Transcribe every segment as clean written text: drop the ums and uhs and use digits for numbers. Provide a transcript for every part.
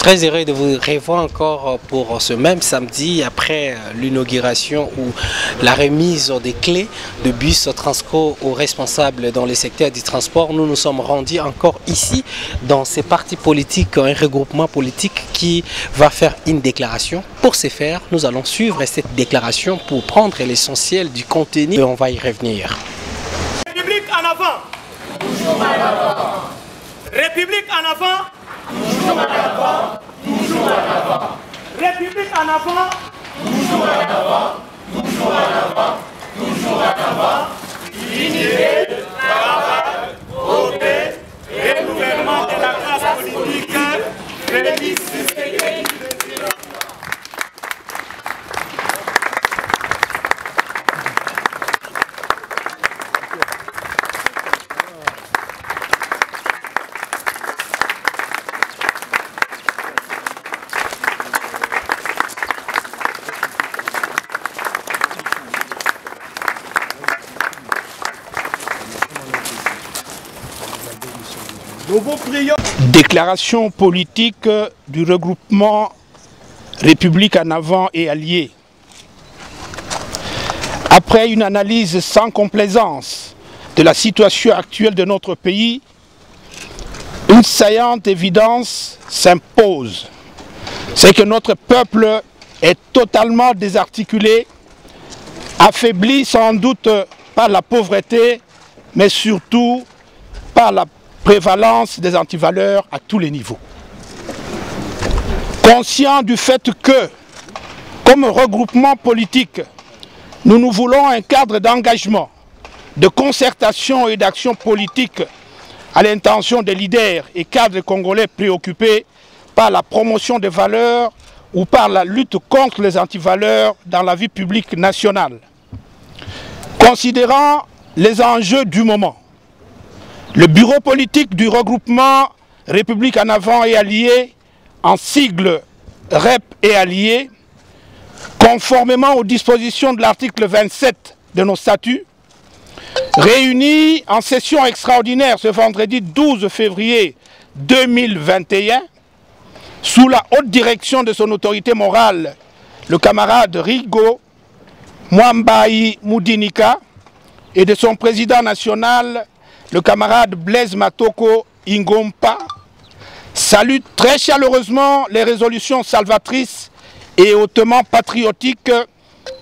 Très heureux de vous revoir encore pour ce même samedi après l'inauguration ou la remise des clés de bus Transco aux responsables dans le secteur du transport. Nous nous sommes rendus encore ici dans ces partis politiques, un regroupement politique qui va faire une déclaration. Pour ce faire, nous allons suivre cette déclaration pour prendre l'essentiel du contenu et on va y revenir. République en avant. Toujours en avant. République en avant. Toujours en avant. Toujours en avant. République en avant. Toujours en avant. Toujours en avant. Toujours en avant. Unité, travail, beauté, renouvellement de la classe politique. Félix Tshisekedi. Déclaration politique du regroupement République en avant et alliés. Après une analyse sans complaisance de la situation actuelle de notre pays, une saillante évidence s'impose. C'est que notre peuple est totalement désarticulé, affaibli sans doute par la pauvreté, mais surtout par la prévalence des antivaleurs à tous les niveaux. Conscient du fait que, comme regroupement politique, nous voulons un cadre d'engagement, de concertation et d'action politique à l'intention des leaders et cadres congolais préoccupés par la promotion des valeurs ou par la lutte contre les antivaleurs dans la vie publique nationale. Considérant les enjeux du moment, le bureau politique du regroupement République en avant et alliés, en sigle REP et alliés, conformément aux dispositions de l'article 27 de nos statuts, réunis en session extraordinaire ce vendredi 12 février 2021, sous la haute direction de son autorité morale, le camarade Rigo Mwambai Moudinika, et de son président national, le camarade Blaise Matoko Ingompa, salue très chaleureusement les résolutions salvatrices et hautement patriotiques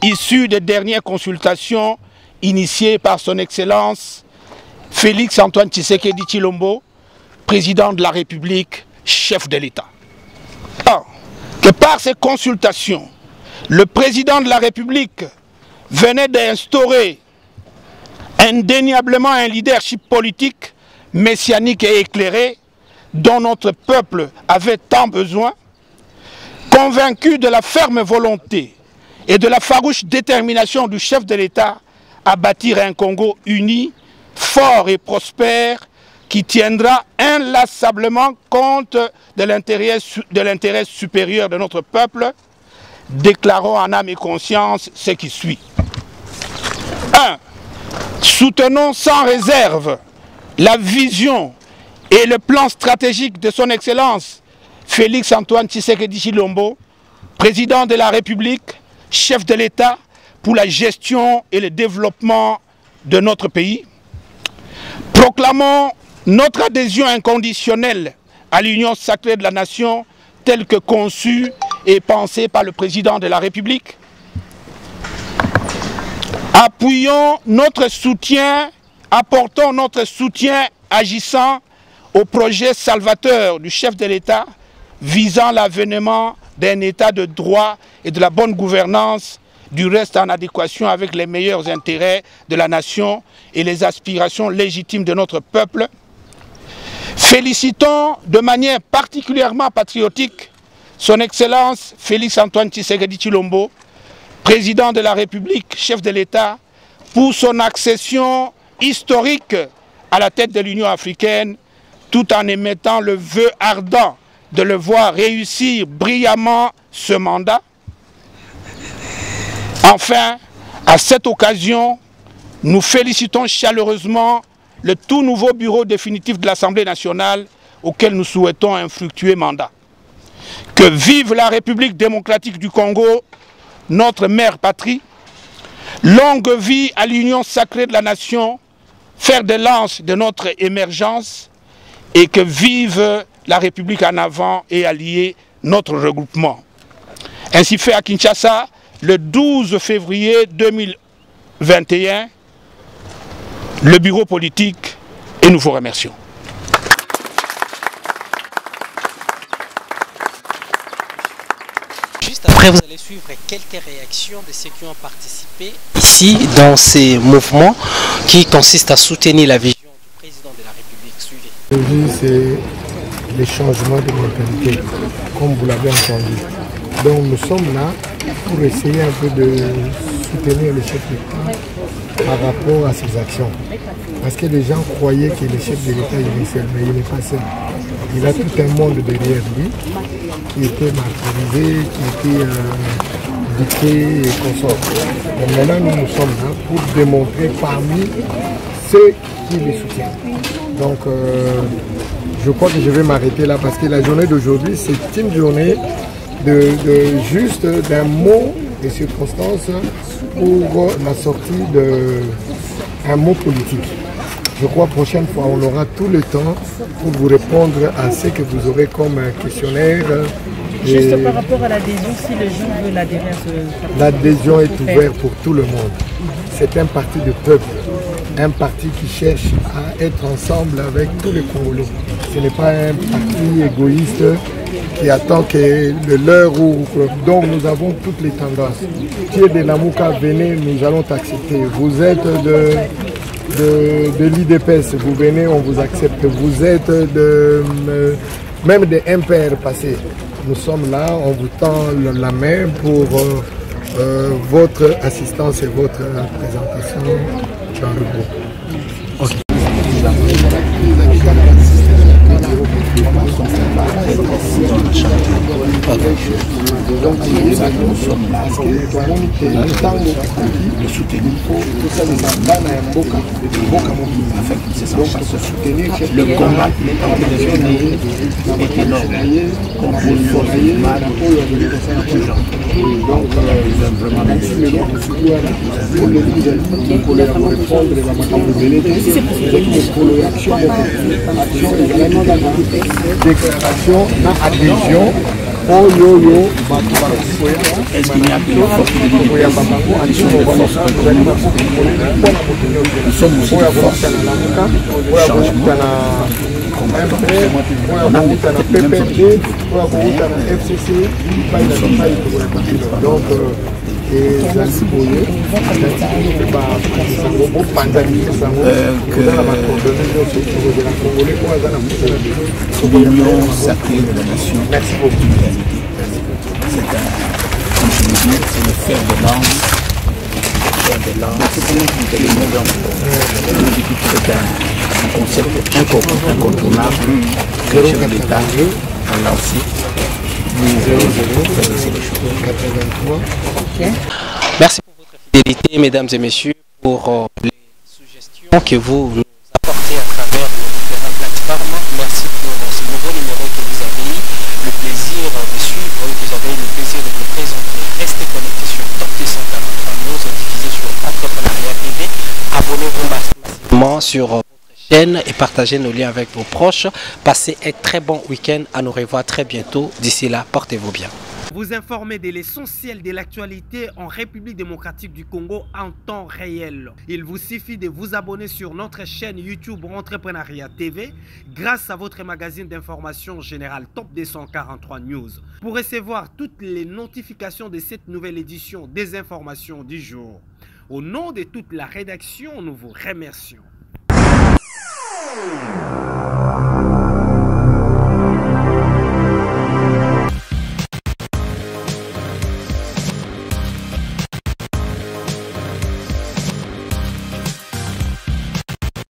issues des dernières consultations initiées par son Excellence Félix Antoine Tshisekedi Tshilombo, président de la République, chef de l'État. Or, que par ces consultations, le président de la République venait d'instaurer indéniablement un leadership politique messianique et éclairé dont notre peuple avait tant besoin, convaincu de la ferme volonté et de la farouche détermination du chef de l'État à bâtir un Congo uni, fort et prospère, qui tiendra inlassablement compte de l'intérêt supérieur de notre peuple, déclarons en âme et conscience ce qui suit. 1. Soutenons sans réserve la vision et le plan stratégique de son Excellence Félix Antoine Tshisekedi Tshilombo, président de la République, chef de l'État pour la gestion et le développement de notre pays. Proclamons notre adhésion inconditionnelle à l'union sacrée de la nation telle que conçue et pensée par le président de la République. Appuyons notre soutien, apportons notre soutien agissant au projet salvateur du chef de l'État visant l'avènement d'un État de droit et de la bonne gouvernance, du reste en adéquation avec les meilleurs intérêts de la nation et les aspirations légitimes de notre peuple. Félicitons de manière particulièrement patriotique son Excellence Félix Antoine Tshisekedi Tshilombo, président de la République, chef de l'État, pour son accession historique à la tête de l'Union africaine, tout en émettant le vœu ardent de le voir réussir brillamment ce mandat. Enfin, à cette occasion, nous félicitons chaleureusement le tout nouveau bureau définitif de l'Assemblée nationale auquel nous souhaitons un fructueux mandat. que vive la République démocratique du Congo, notre mère patrie. Longue vie à l'union sacrée de la nation, fer de lance de notre émergence, et que vive la République en avant et alliée notre regroupement. Ainsi fait à Kinshasa, le 12 février 2021, le bureau politique, et nous vous remercions. Juste après, vous allez suivre quelques réactions de ceux qui ont participé ici dans ces mouvements qui consistent à soutenir la vision du président de la République. Suivez. Aujourd'hui, c'est les changements de mentalité, comme vous l'avez entendu. Donc nous sommes là pour essayer un peu de soutenir le chef d'État par rapport à ses actions. Parce que les gens croyaient que le chef de l'État est seul, mais il n'est pas seul. Il a tout un monde derrière lui qui était martyrisé, qui était dicté et consort. Et maintenant, nous sommes là pour démontrer parmi ceux qui le soutiennent. Donc, je crois que je vais m'arrêter là parce que la journée d'aujourd'hui, c'est une journée juste d'un mot de circonstance pour la sortie d'un mot politique. Je crois que la prochaine fois, on aura tout le temps pour vous répondre à ce que vous aurez comme questionnaire. Juste par rapport à l'adhésion, si les gens veulent adhérer à ce parti. L'adhésion est ouverte pour tout le monde. C'est un parti de peuple, un parti qui cherche à être ensemble avec tous les Congolais. Ce n'est pas un parti égoïste qui attend que l'heure où... Donc nous avons toutes les tendances. Qui est de Namouka, venez, nous allons t'accepter. Vous êtes de l'IDPS, vous venez, on vous accepte. Vous êtes même des MPR passés. Nous sommes là, on vous tend la main pour votre assistance et votre présentation dans le groupe. Okay. Le combat est énorme. Déclaration d'adhésion au yo-yo l'union sacrée de la nation. Merci beaucoup. C'est le fer de lance. C'est un concept incontournable que le chef de l'État a lancé. Merci pour votre fidélité, mesdames et messieurs, pour les suggestions que vous nous apportez à travers nos différentes plateformes. Merci pour ce nouveau numéro que vous avez eu le plaisir de suivre, que vous avez eu le plaisir de vous présenter. Restez connectés sur Top 243 News, diffusé sur Entrepreneuriat TV. Abonnez-vous massivement sur votre chaîne et partagez nos liens avec vos proches. Passez un très bon week-end. À nous revoir très bientôt. D'ici là, portez-vous bien. Vous informer de l'essentiel de l'actualité en République démocratique du Congo en temps réel. Il vous suffit de vous abonner sur notre chaîne YouTube Entrepreneuriat TV grâce à votre magazine d'information générale Top 243 News. Pour recevoir toutes les notifications de cette nouvelle édition des informations du jour. Au nom de toute la rédaction, nous vous remercions.